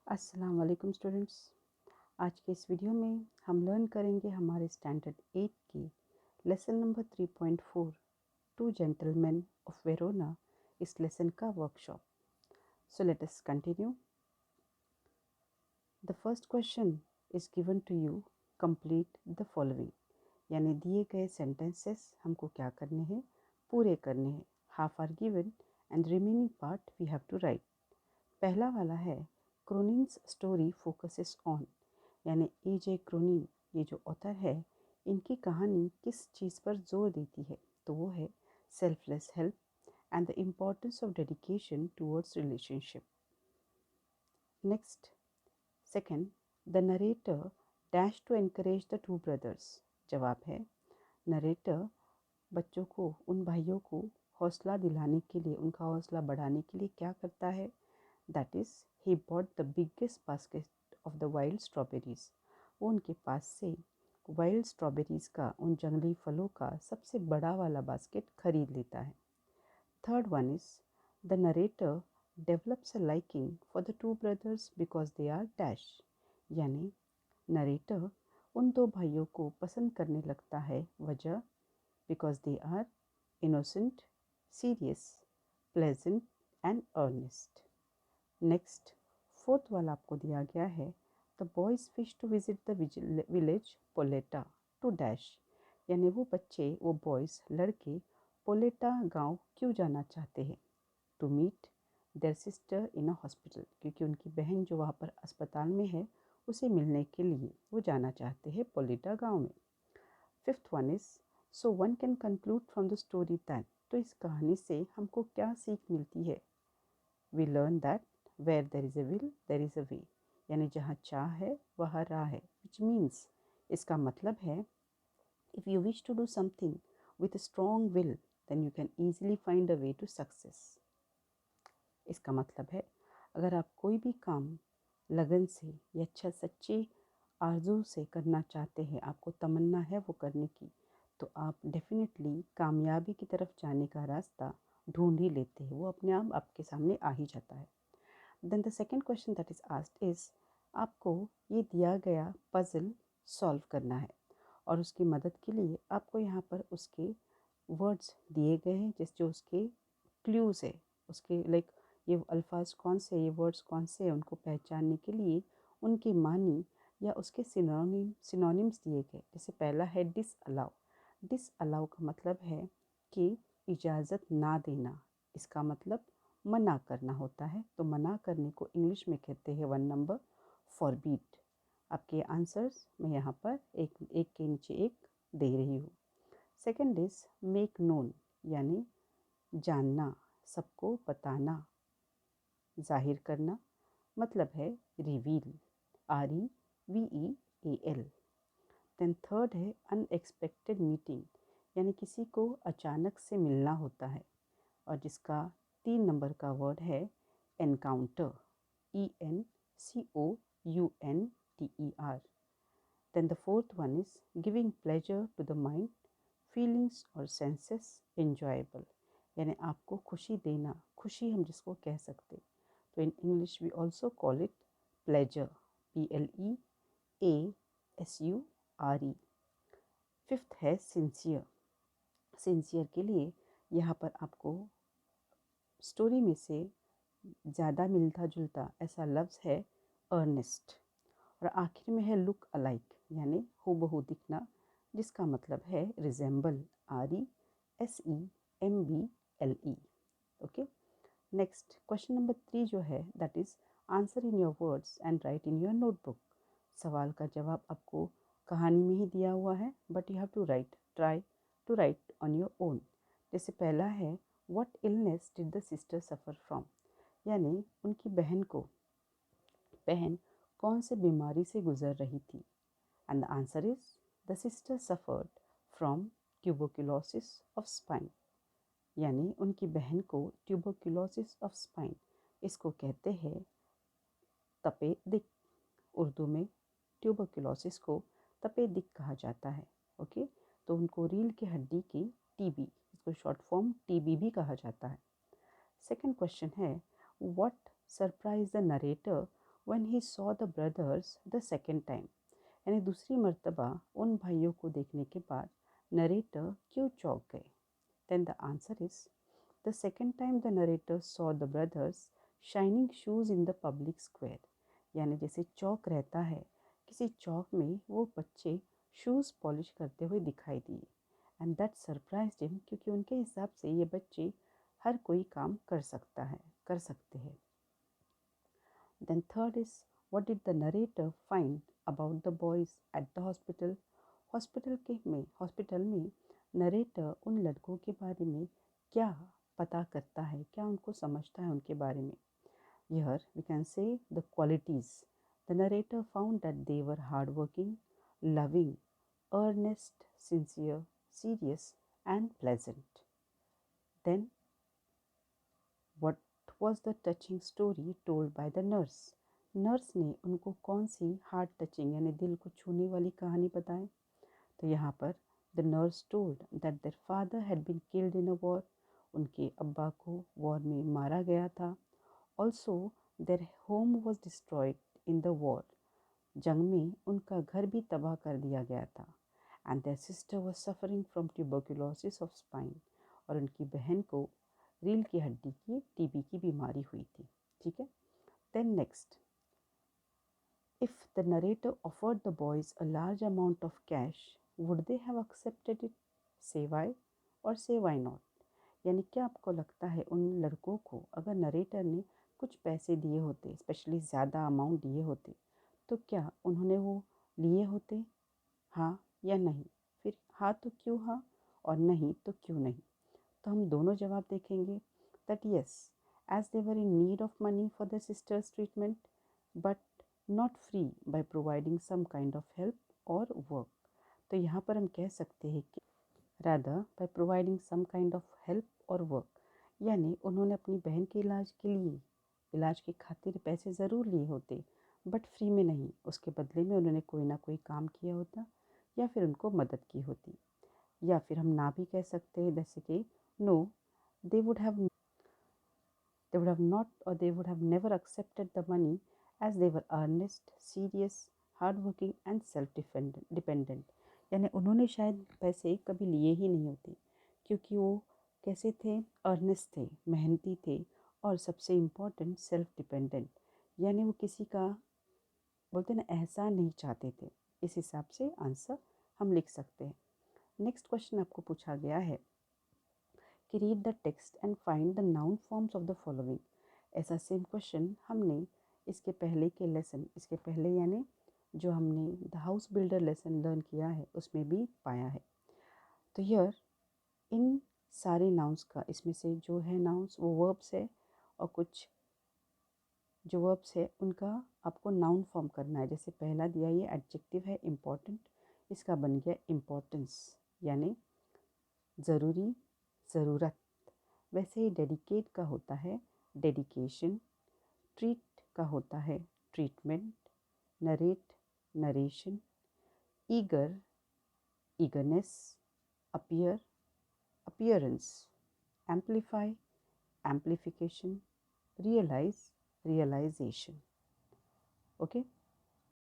अस्सलाम वालेकुम स्टूडेंट्स। आज के इस वीडियो में हम लर्न करेंगे हमारे स्टैंडर्ड 8 की lesson number 3.4 two gentleman of Verona इस लेसन का workshop. So let us continue. The first question is given to you, complete the following. यानी दिए गए सेंटेंसेस हमको क्या करने हैं, पूरे करने हैं। Half are given and remaining part we have to write. पहला वाला है क्रोनिन्स स्टोरी फोकसेस ऑन, यानी ए.जे. क्रोनिन ये जो ऑथर है इनकी कहानी किस चीज़ पर जोर देती है, तो वो है selfless help and the importance of dedication towards relationship. Next, second, the narrator dash to encourage the two brothers. जवाब है नरेटर बच्चों को, उन भाइयों को हौसला दिलाने के लिए, उनका हौसला बढ़ाने के लिए क्या करता है। That is he bought the biggest basket of the wild strawberries. वो उनके पास से वाइल्ड स्ट्रॉबेरीज का, उन जंगली फलों का सबसे बड़ा वाला बास्केट खरीद लेता है। Third one is the narrator develops a liking for the two brothers because they are dash. यानी नरेटर उन दो भाइयों को पसंद करने लगता है, वजह because they are innocent, serious, pleasant and earnest. Next, fourth वाला आपको दिया गया है the boys wish to visit the village Poletta to dash. यानी वो बच्चे, वो बॉयज़, लड़के पोलेटा गांव क्यों जाना चाहते हैं। To meet their sister in a hospital, क्योंकि उनकी बहन जो वहाँ पर अस्पताल में है उसे मिलने के लिए वो जाना चाहते हैं पोलेटा गांव में। Fifth one is so one can conclude from the story that. तो इस कहानी से हमको क्या सीख मिलती है। We learn that where there is a will there is a way. यानी जहाँ चाह है वहाँ राह है, विच मीन्स, इसका मतलब है if you wish to do something with a strong will then you can easily find a way to success. इसका मतलब है अगर आप कोई भी काम लगन से या अच्छा सच्ची आरजू से करना चाहते हैं, आपको तमन्ना है वो करने की, तो आप डेफिनेटली कामयाबी की तरफ जाने का रास्ता ढूंढ ही लेते हैं, वो अपने आप आपके सामने आ ही जाता है। Then the second question that is asked is, आपको ये दिया गया पजल सॉल्व करना है और उसकी मदद के लिए आपको यहाँ पर उसके वर्ड्स दिए गए हैं, जिस जो उसके क्लूज़ है, उसके लाइक ये अल्फाज कौन से, ये वर्ड्स कौन से हैं, उनको पहचानने के लिए उनकी मानी या उसके सिनोनिम्स दिए गए। जैसे पहला है डिस अलाउ। डिस अलाउ का मतलब है कि इजाज़त ना देना, इसका मतलब मना करना होता है। तो मना करने को इंग्लिश में कहते हैं 1 नंबर फॉरबीट। आपके आंसर्स मैं यहाँ पर एक एक के नीचे एक दे रही हूँ। सेकंड इज मेक नोन, यानी जानना, सबको बताना, जाहिर करना, मतलब है रिवील, REVEAL। देन थर्ड है अनएक्सपेक्टेड मीटिंग, यानी किसी को अचानक से मिलना होता है और जिसका 3 नंबर का वर्ड है encounter, ENCOUNTER। Then the fourth one is giving pleasure to the mind, feelings और सेंसेस एंजॉयबल, यानी आपको खुशी देना, खुशी हम जिसको कह सकते, तो in English we also call it pleasure, PLEASURE। Fifth है सिंसियर। सिंसियर के लिए यहाँ पर आपको स्टोरी में से ज़्यादा मिलता जुलता ऐसा लफ्ज़ है अर्नेस्ट। और आखिर में है लुक अलाइक, यानी हूबहू दिखना, जिसका मतलब है resemble, RESEMBLE। Okay. Next question number 3 जो है that is answer in your words and right in your notebook. सवाल का जवाब आपको कहानी में ही दिया हुआ है, but you have to try to write on your own. जैसे पहला है what illness did the sister suffer from, यानी उनकी बहन कौन से बीमारी से गुजर रही थी। And the answer is the sister suffered from tuberculosis of spine, यानी उनकी बहन को ट्यूबरक्लोसिस ऑफ स्पाइन, इसको कहते हैं तपे दिक। उर्दू में ट्यूबरक्लोसिस को तपे दिक कहा जाता है। ओके, तो उनको रीढ़ की हड्डी की टीबी, इसको शॉर्ट फॉर्म टीबी भी कहा जाता है। सेकंड क्वेश्चन है what surprise the narrator when he saw the brothers the second time, यानी दूसरी मर्तबा उन भाइयों को देखने के बाद नरेटर क्यों चौंक गए? Then the answer is, the second time the narrator saw the brothers shining shoes in the public square, यानी जैसे चौक रहता है किसी चौक में वो बच्चे शूज़ पॉलिश करते हुए दिखाई दिए, एंड दैट सरप्राइज्ड हिम, क्योंकि उनके हिसाब से ये बच्चे हर कोई काम कर सकते हैं. Then third is, what did the narrator find about the boys at the hospital? Hospital में नरेटर उन लड़कों के बारे में क्या पता करता है, क्या उनको समझता है उनके बारे में? Here we can say the qualities. The narrator found that they were hardworking, loving, earnest, sincere, serious, and pleasant. Then, what was the touching story told by the nurse? Nurse ने उनको कौन सी हार्ट टचिंग यानी दिल को छूने वाली कहानी बताई? तो यहाँ पर the nurse told that their father had been killed in a war, उनके अब्बा को वॉर में मारा गया था. Also their home was destroyed in the war, जंग में उनका घर भी तबाह कर दिया गया था. And their sister was suffering from tuberculosis of spine, और उनकी बहन को रीढ़ की हड्डी की टीबी की बीमारी हुई थी. ठीक है. Then next, if the narrator offered the boys a large amount of cash, would they have accepted it? Say why or say why not? यानी क्या आपको लगता है उन लड़कों को अगर नरेटर ने कुछ पैसे दिए होते, स्पेशली ज़्यादा अमाउंट दिए होते, तो क्या उन्होंने वो लिए होते? हाँ या नहीं? फिर हाँ तो क्यों हाँ और नहीं तो क्यों नहीं? तो हम दोनों जवाब देखेंगे. That yes, as they were in need of money for the sister's treatment, but not free by providing some kind of help और वर्क. तो यहाँ पर हम कह सकते हैं कि rather by providing some kind of help और वर्क, यानी उन्होंने अपनी बहन के इलाज की खातिर पैसे ज़रूर लिए होते, बट फ्री में नहीं. उसके बदले में उन्होंने कोई ना कोई काम किया होता या फिर उनको मदद की होती. या फिर हम ना भी कह सकते हैं, जैसे कि no, they would have not, or they would have never accepted the money, as they were earnest, serious, hardworking and self-dependent. यानी उन्होंने शायद पैसे कभी लिए ही नहीं होते, क्योंकि वो कैसे थे? अर्नेस्ट थे, मेहनती थे, और सबसे इम्पोर्टेंट सेल्फ डिपेंडेंट, यानी वो किसी का बोलते ना एहसान नहीं चाहते थे. इस हिसाब से आंसर हम लिख सकते हैं. नेक्स्ट क्वेश्चन आपको पूछा गया है कि read the text and find the noun forms of the following. ऐसा सेम क्वेश्चन हमने इसके पहले यानी जो हमने the house builder lesson learn किया है उसमें भी पाया है. तो हियर इन सारे नाउन्स का, इसमें से जो है नाउन्स वो वर्ब्स है, और कुछ जो वर्ब्स है उनका आपको नाउन फॉर्म करना है. जैसे पहला दिया ये एडजेक्टिव है इम्पॉर्टेंट, इसका बन गया इम्पोर्टेंस यानी ज़रूरी, ज़रूरत. वैसे ही डेडिकेट का होता है डेडिकेशन, ट्रीट का होता है treatment, narrate narration, eager eagerness, appear appearance, amplify amplification, realise realisation. Okay.